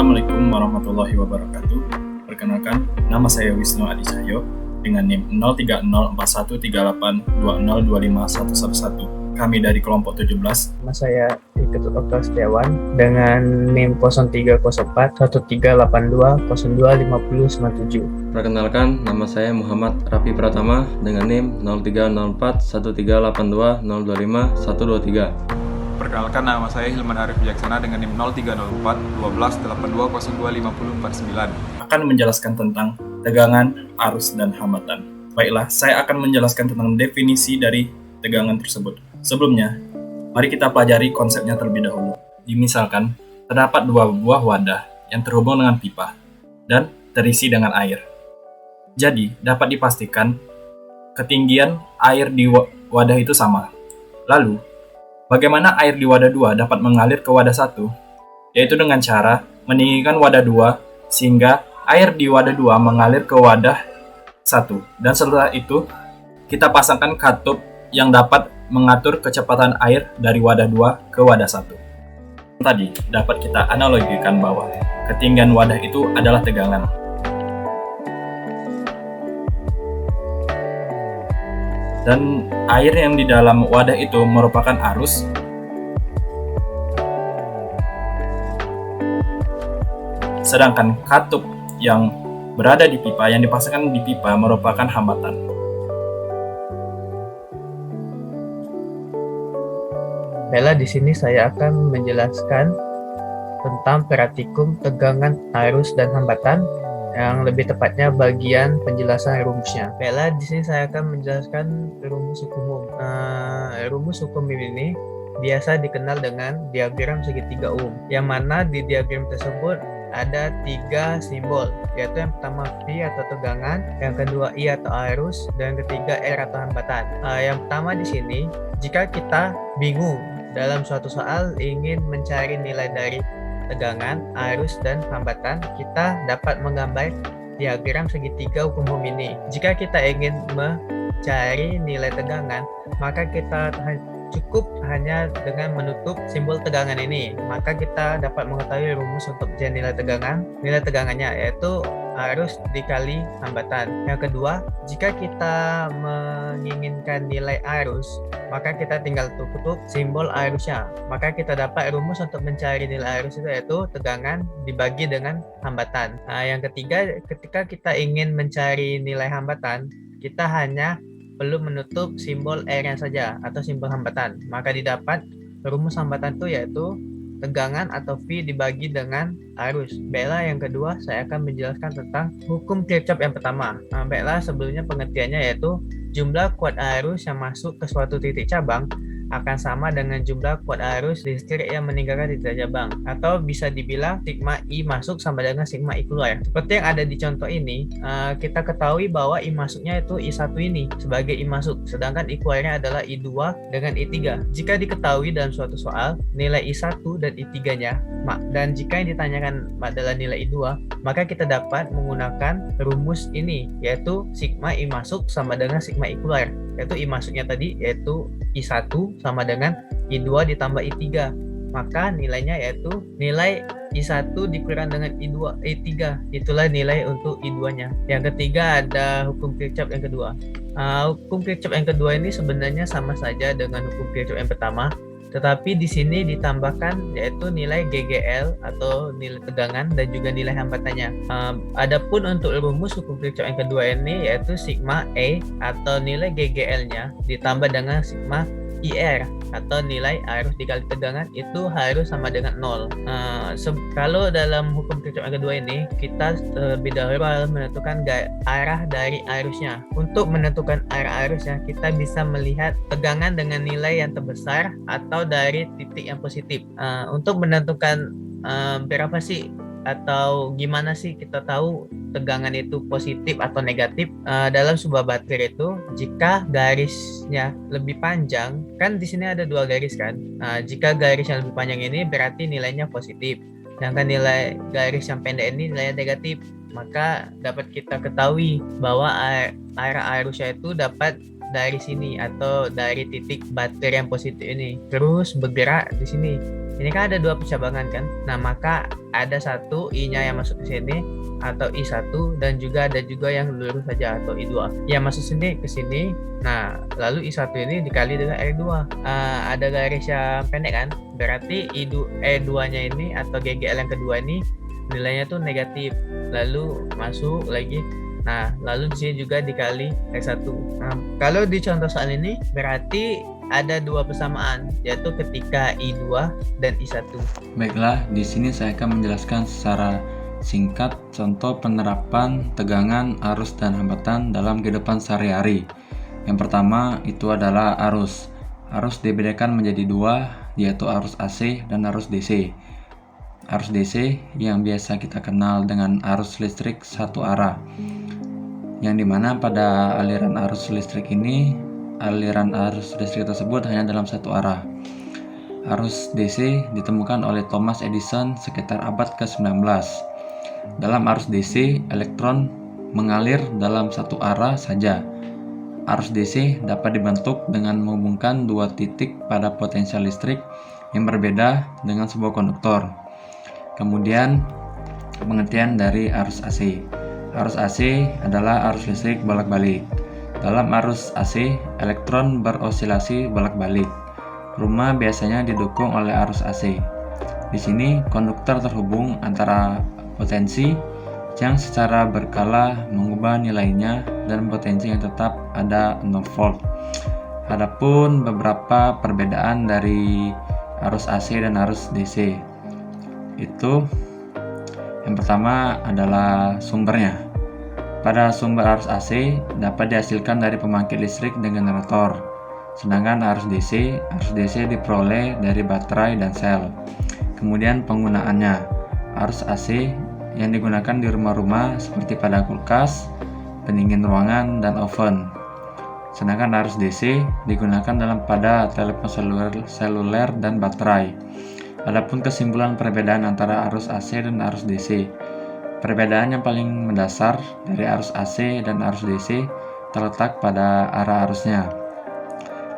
Assalamualaikum warahmatullahi wabarakatuh. Perkenalkan, nama saya Wisnu Adi Cahyo dengan NIM 03041382025111. Kami dari kelompok 17. Nama saya Iketut Okta Setiawan dengan NIM 03041382025097. Perkenalkan, nama saya Muhammad Rafi Pratama dengan NIM 03041382025123. Perkenalkan, nama saya Hilman Arif Bijaksana dengan NIM 0304 1282025049. Akan menjelaskan tentang tegangan, arus, dan hambatan. Baiklah, saya akan menjelaskan tentang definisi dari tegangan tersebut. Sebelumnya, mari kita pelajari konsepnya terlebih dahulu. Misalkan, terdapat dua buah wadah yang terhubung dengan pipa dan terisi dengan air. Jadi, dapat dipastikan ketinggian air di wadah itu sama. Lalu, bagaimana air di wadah 2 dapat mengalir ke wadah 1? Yaitu dengan cara meninggikan wadah 2 sehingga air di wadah 2 mengalir ke wadah 1. Dan setelah itu, kita pasangkan katup yang dapat mengatur kecepatan air dari wadah 2 ke wadah 1. Tadi dapat kita analogikan bahwa ketinggian wadah itu adalah tegangan. Dan air yang di dalam wadah itu merupakan arus. Sedangkan katup yang berada di pipa, yang dipasangkan di pipa merupakan hambatan. Baiklah, di sini saya akan menjelaskan tentang praktikum tegangan, arus, dan hambatan, yang lebih tepatnya bagian penjelasan rumusnya. Baiklah, di sini saya akan menjelaskan rumus hukum umum. Rumus hukum ini biasa dikenal dengan diagram segitiga umum, yang mana di diagram tersebut ada 3 simbol, yaitu yang pertama V atau tegangan, yang kedua I atau arus, dan yang ketiga R atau hambatan. Yang pertama di sini, jika kita bingung dalam suatu soal ingin mencari nilai dari tegangan, arus, dan hambatan, kita dapat menggambar diagram segitiga hukum umum ini. Jika kita ingin mencari nilai tegangan, maka kita cukup hanya dengan menutup simbol tegangan ini, maka kita dapat mengetahui rumus untuk mencari nilai tegangan. Nilai tegangannya yaitu arus dikali hambatan. Yang kedua, jika kita menginginkan nilai arus, maka kita tinggal tutup simbol arusnya. Maka kita dapat rumus untuk mencari nilai arus itu yaitu tegangan dibagi dengan hambatan. Yang ketiga, ketika kita ingin mencari nilai hambatan, kita hanya perlu menutup simbol R-nya saja atau simbol hambatan. Maka didapat rumus hambatan itu yaitu tegangan atau V dibagi dengan arus. Baiklah, yang kedua saya akan menjelaskan tentang hukum Kirchhoff yang pertama. Baiklah, sebelumnya pengertiannya yaitu jumlah kuat arus yang masuk ke suatu titik cabang akan sama dengan jumlah kuat arus listrik yang meninggalkan titik cabang, atau bisa dibilang sigma I masuk sama dengan sigma I keluar. Seperti yang ada di contoh ini, kita ketahui bahwa I masuknya itu I1 ini sebagai I masuk, sedangkan I keluarnya adalah I2 dengan I3. Jika diketahui dalam suatu soal nilai I1 dan I3-nya, dan jika yang ditanyakan adalah nilai I2, maka kita dapat menggunakan rumus ini, yaitu sigma I masuk sama dengan sigma I keluar, yaitu I masuknya tadi yaitu I1 sama dengan I2 ditambah I3. Maka nilainya yaitu nilai I1 dikurang dengan I3. Itulah nilai untuk I2-nya. Yang ketiga ada hukum Kirchhoff yang kedua. Hukum Kirchhoff yang kedua ini sebenarnya sama saja dengan hukum Kirchhoff yang pertama, tetapi di sini ditambahkan yaitu nilai GGL atau nilai tegangan dan juga nilai hambatannya. Adapun untuk rumus hukum Kirchhoff yang kedua ini yaitu sigma E atau nilai GGL-nya ditambah dengan sigma IR atau nilai arus dikali tegangan itu harus sama dengan 0. Kalau dalam hukum Kirchhoff yang kedua ini, kita terlebih dahulu harus menentukan arah dari arusnya. Untuk menentukan arah arusnya, kita bisa melihat tegangan dengan nilai yang terbesar atau dari titik yang positif. Untuk menentukan berapa sih atau gimana sih kita tahu tegangan itu positif atau negatif, dalam sebuah baterai itu jika garisnya lebih panjang, kan di sini ada 2 garis kan. Jika garis yang lebih panjang ini berarti nilainya positif, sedangkan nilai garis yang pendek ini nilainya negatif. Maka dapat kita ketahui bahwa arah arusnya itu dapat dari sini atau dari titik baterai yang positif ini terus bergerak di sini. Ini kan ada dua percabangan kan. Nah, maka ada satu I-nya yang masuk ke sini atau I1 dan juga ada juga yang lurus saja atau I2. Yang masuk sini ke sini. Nah, lalu I1 ini dikali dengan R2. Ada garis yang pendek kan? Berarti E2-nya ini atau GGL yang kedua ini nilainya tuh negatif. Lalu masuk lagi. Nah, lalu di sini juga dikali R1. Nah, kalau di contoh soal ini berarti ada dua persamaan, yaitu ketika I2 dan I1. Baiklah, di sini saya akan menjelaskan secara singkat contoh penerapan tegangan, arus, dan hambatan dalam kehidupan sehari-hari. Yang pertama itu adalah arus. Arus dibedakan menjadi dua, yaitu arus AC dan arus DC. Arus DC yang biasa kita kenal dengan arus listrik satu arah, yang dimana pada aliran arus listrik ini, aliran arus listrik tersebut hanya dalam satu arah. Arus DC ditemukan oleh Thomas Edison sekitar abad ke-19. Dalam arus DC, elektron mengalir dalam satu arah saja. Arus DC dapat dibentuk dengan menghubungkan dua titik pada potensial listrik yang berbeda dengan sebuah konduktor. Kemudian, pengertian dari arus AC. Arus AC adalah arus listrik bolak-balik. Dalam arus AC, elektron berosilasi bolak-balik. Rumah biasanya didukung oleh arus AC. Di sini, konduktor terhubung antara potensi yang secara berkala mengubah nilainya dan potensi yang tetap ada 0 volt. Adapun beberapa perbedaan dari arus AC dan arus DC. Itu yang pertama adalah sumbernya. Pada sumber arus AC dapat dihasilkan dari pembangkit listrik dan generator. Sedangkan arus DC diperoleh dari baterai dan sel. Kemudian penggunaannya. Arus AC yang digunakan di rumah-rumah seperti pada kulkas, pendingin ruangan, dan oven. Sedangkan arus DC digunakan pada telepon seluler dan baterai. Adapun kesimpulan perbedaan antara arus AC dan arus DC. Perbedaan yang paling mendasar dari arus AC dan arus DC terletak pada arah arusnya.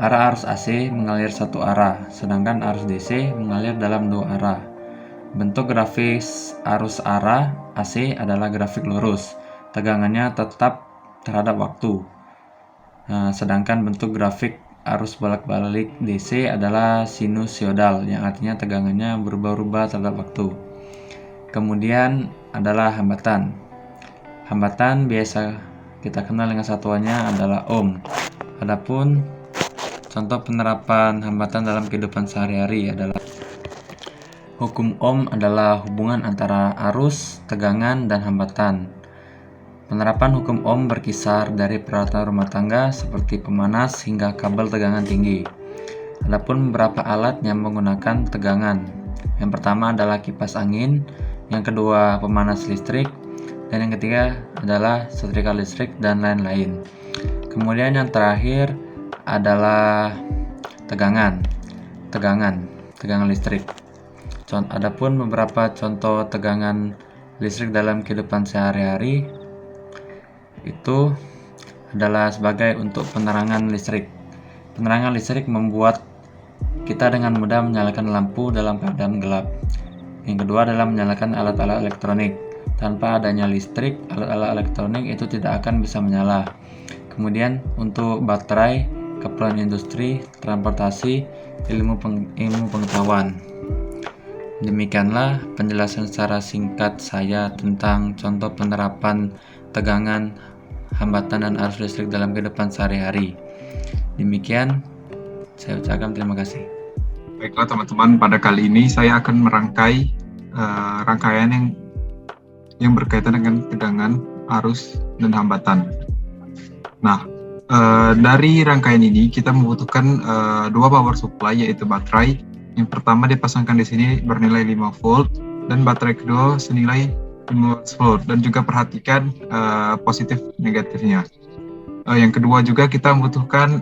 Arah arus AC mengalir satu arah, sedangkan arus DC mengalir dalam dua arah. Bentuk grafis arus arah AC adalah grafik lurus, tegangannya tetap terhadap waktu. Sedangkan bentuk grafik arus bolak-balik DC adalah sinusoidal, yang artinya tegangannya berubah-ubah terhadap waktu. Kemudian adalah hambatan. Hambatan biasa kita kenal dengan satuannya adalah ohm. Adapun contoh penerapan hambatan dalam kehidupan sehari-hari adalah hukum ohm adalah hubungan antara arus, tegangan, dan hambatan. Penerapan hukum ohm berkisar dari peralatan rumah tangga seperti pemanas hingga kabel tegangan tinggi. Adapun beberapa alat yang menggunakan tegangan. Yang pertama adalah kipas angin, yang kedua pemanas listrik, dan yang ketiga adalah setrika listrik dan lain-lain. Kemudian yang terakhir adalah tegangan listrik. Adapun beberapa contoh tegangan listrik dalam kehidupan sehari-hari itu adalah sebagai untuk penerangan listrik. Penerangan listrik membuat kita dengan mudah menyalakan lampu dalam keadaan gelap. Yang kedua adalah menyalakan alat-alat elektronik. Tanpa adanya listrik, alat-alat elektronik itu tidak akan bisa menyala. Kemudian untuk baterai, keperluan industri, transportasi, ilmu pengetahuan. Demikianlah penjelasan secara singkat saya tentang contoh penerapan tegangan, hambatan, dan arus listrik dalam kehidupan sehari-hari. Demikian, saya ucapkan terima kasih. Baiklah teman-teman, pada kali ini saya akan merangkai rangkaian yang berkaitan dengan tegangan, arus, dan hambatan. Nah, dari rangkaian ini kita membutuhkan dua power supply, yaitu baterai. Yang pertama dipasangkan di sini bernilai 5 volt dan baterai kedua senilai 15 volt, dan juga perhatikan positif negatifnya. Yang kedua juga kita membutuhkan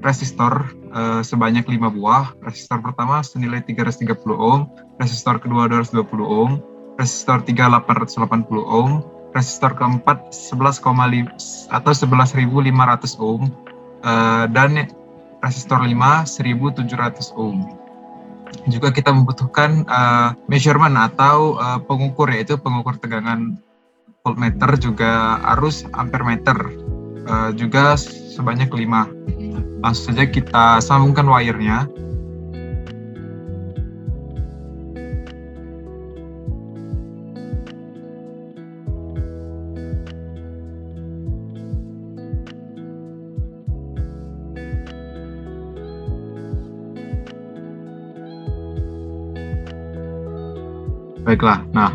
resistor sebanyak 5 buah. Resistor pertama senilai 330 ohm, resistor kedua 220 ohm, resistor 3 880 ohm, resistor keempat 11,5 atau 11.500 ohm, dan resistor 5 1700 ohm. Juga kita membutuhkan measurement atau pengukur, yaitu pengukur tegangan voltmeter, juga arus ampermeter, juga sebanyak 5. Langsung saja kita sambungkan wire-nya. Baiklah, nah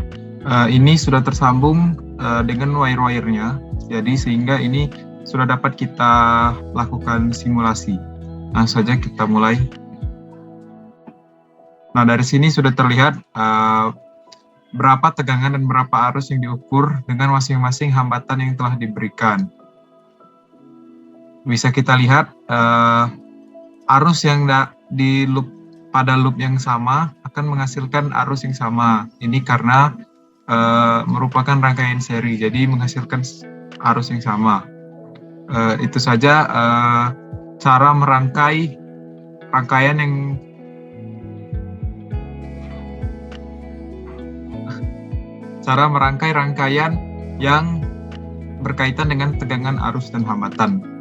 ini sudah tersambung dengan wire-wire-nya, jadi sehingga ini sudah dapat kita lakukan simulasi. Langsung saja kita mulai. Nah, dari sini sudah terlihat berapa tegangan dan berapa arus yang diukur dengan masing-masing hambatan yang telah diberikan. Bisa kita lihat arus yang di pada loop yang sama akan menghasilkan arus yang sama. Ini karena merupakan rangkaian seri, jadi menghasilkan arus yang sama. Itu saja cara merangkai rangkaian yang berkaitan dengan tegangan arus dan hambatan.